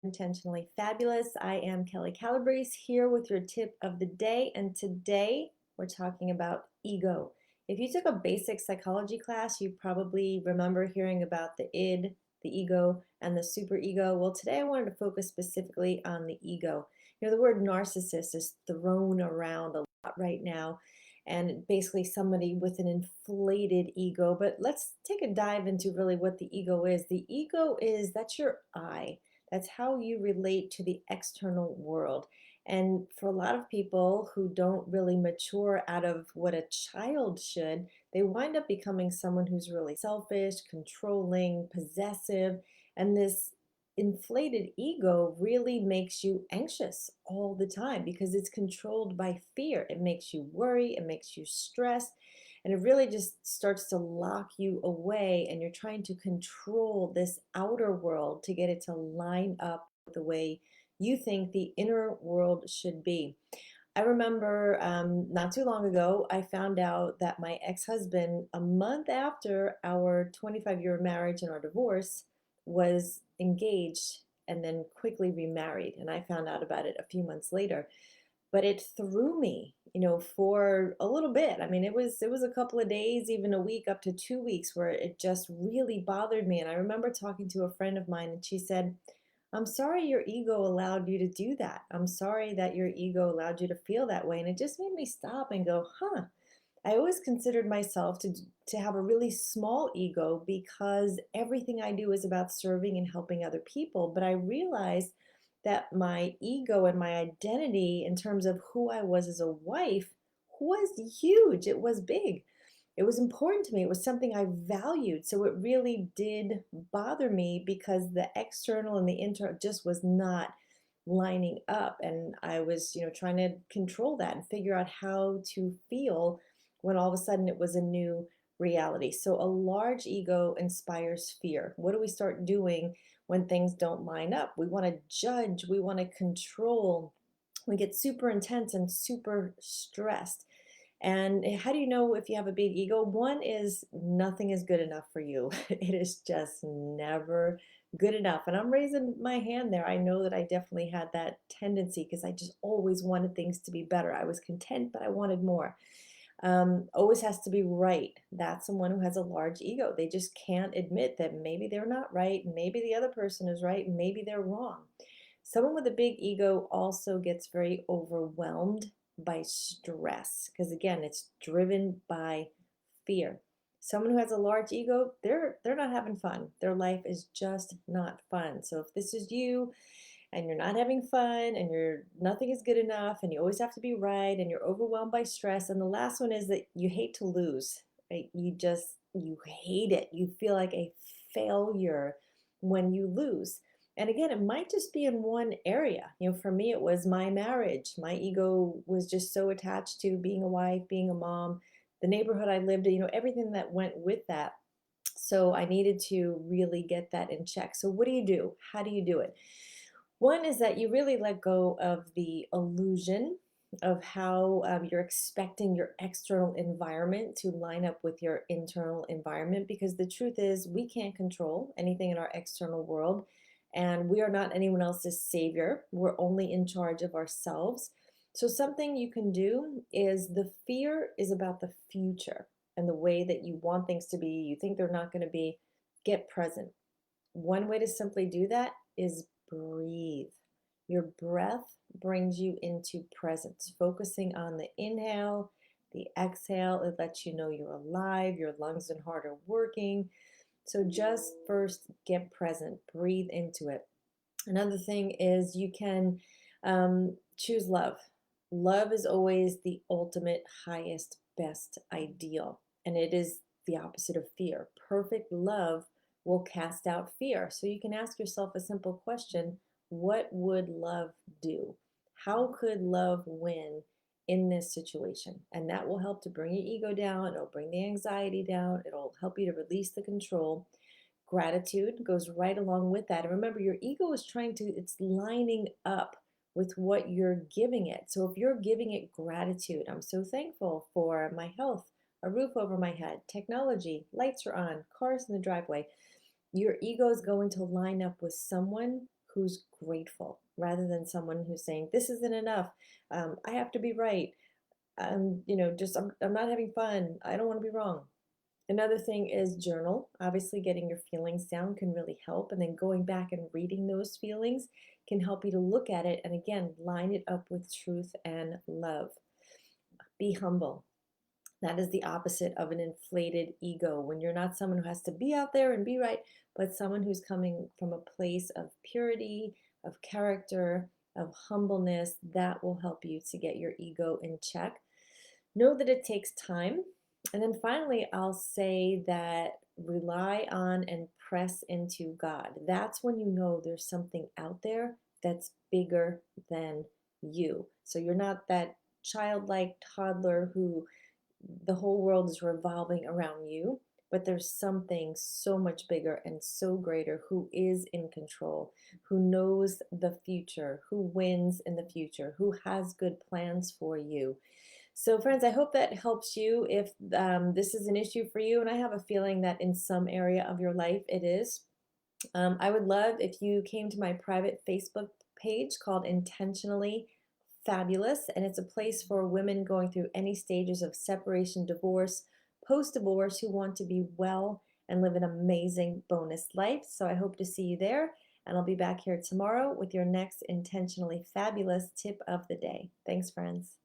Intentionally Fabulous. I am Kelly Calabrese here with your tip of the day, and today we're talking about ego. If you took a basic psychology class, you probably remember hearing about the id, the ego, and the superego. Well, today I wanted to focus specifically on the ego. The word narcissist is thrown around a lot right now, and basically somebody with an inflated ego. But let's take a dive into really what the ego is. The ego is that's your I. That's how you relate to the external world. And for a lot of people who don't really mature out of what a child should, they wind up becoming someone who's really selfish, controlling, possessive. And this inflated ego really makes you anxious all the time because it's controlled by fear. It makes you worry, it makes you stress, and it really just starts to lock you away, and you're trying to control this outer world to get it to line up with the way you think the inner world should be. I remember not too long ago, I found out that my ex-husband, a month after our 25-year marriage and our divorce, was engaged and then quickly remarried. And I found out about it a few months later, but it threw me, for a little bit. I mean, it was a couple of days, even a week, up to 2 weeks, where it just really bothered me. And I remember talking to a friend of mine, and she said, "I'm sorry your ego allowed you to do that. I'm sorry that your ego allowed you to feel that way." And it just made me stop and go, huh. I always considered myself to have a really small ego because everything I do is about serving and helping other people. But I realized that my ego and my identity in terms of who I was as a wife was huge. It was big. It was important to me. It was something I valued. So it really did bother me because the external and the internal just was not lining up. And I was, trying to control that and figure out how to feel when all of a sudden it was a new reality. So a large ego inspires fear. What do we start doing when things don't line up? We want to judge, we want to control. We get super intense and super stressed. And how do you know if you have a big ego? One is nothing is good enough for you. It is just never good enough. And I'm raising my hand there. I know that I definitely had that tendency because I just always wanted things to be better. I was content, but I wanted more. Always has to be right. That's someone who has a large ego. They just can't admit that maybe they're not right, maybe the other person is right, maybe they're wrong. Someone with a big ego also gets very overwhelmed by stress because again, it's driven by fear. Someone who has a large ego, they're not having fun. Their life is just not fun. So if this is you, and you're not having fun and you're nothing is good enough and you always have to be right and you're overwhelmed by stress, and the last one is that you hate to lose, right? You hate it. You feel like a failure when you lose. And again, it might just be in one area. For me it was my marriage. My ego was just so attached to being a wife, being a mom, the neighborhood I lived in, everything that went with that. So I needed to really get that in check. So what do you do? How do you do it? One is that you really let go of the illusion of how you're expecting your external environment to line up with your internal environment, because the truth is we can't control anything in our external world, and we are not anyone else's savior. We're only in charge of ourselves. So something you can do is, the fear is about the future and the way that you want things to be. You think they're not going to be. Get present. One way to simply do that is breathe. Your breath brings you into presence, focusing on the inhale, the exhale. It lets you know you're alive, your lungs and heart are working. So just first get present, breathe into it. Another thing is you can choose love. Love is always the ultimate, highest, best ideal. And it is the opposite of fear. Perfect love will cast out fear. So you can ask yourself a simple question: what would love do? How could love win in this situation? And that will help to bring your ego down. It'll bring the anxiety down. It'll help you to release the control. Gratitude goes right along with that. And remember, your ego is it's lining up with what you're giving it. So if you're giving it gratitude, I'm so thankful for my health, a roof over my head, technology, lights are on, cars in the driveway, your ego is going to line up with someone who's grateful rather than someone who's saying, this isn't enough. I have to be right. I'm not having fun. I don't want to be wrong. Another thing is journal. Obviously, getting your feelings down can really help. And then going back and reading those feelings can help you to look at it and again, line it up with truth and love. Be humble. That is the opposite of an inflated ego. When you're not someone who has to be out there and be right, but someone who's coming from a place of purity, of character, of humbleness, that will help you to get your ego in check. Know that it takes time. And then finally, I'll say that rely on and press into God. That's when you know there's something out there that's bigger than you. So you're not that childlike toddler who the whole world is revolving around you, but there's something so much bigger and so greater who is in control, who knows the future, who wins in the future, who has good plans for you. So, friends, I hope that helps you if this is an issue for you. And I have a feeling that in some area of your life it is. I would love if you came to my private Facebook page called Intentionally Fabulous. And it's a place for women going through any stages of separation, divorce, post divorce who want to be well and live an amazing bonus life. So I hope to see you there. And I'll be back here tomorrow with your next Intentionally Fabulous tip of the day. Thanks, friends.